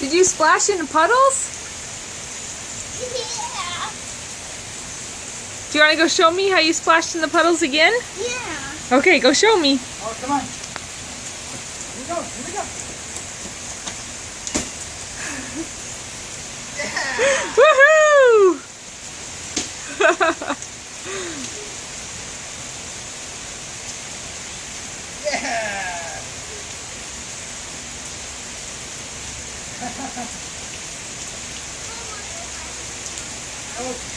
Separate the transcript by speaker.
Speaker 1: Did you splash in the puddles?
Speaker 2: Yeah.
Speaker 1: Do you want to go show me how you splashed in the puddles again?
Speaker 2: Yeah.
Speaker 1: Okay, go show me.
Speaker 3: Oh, come on. Here we go. Here we go. Yeah.
Speaker 1: Woohoo!
Speaker 3: Yeah. Oh.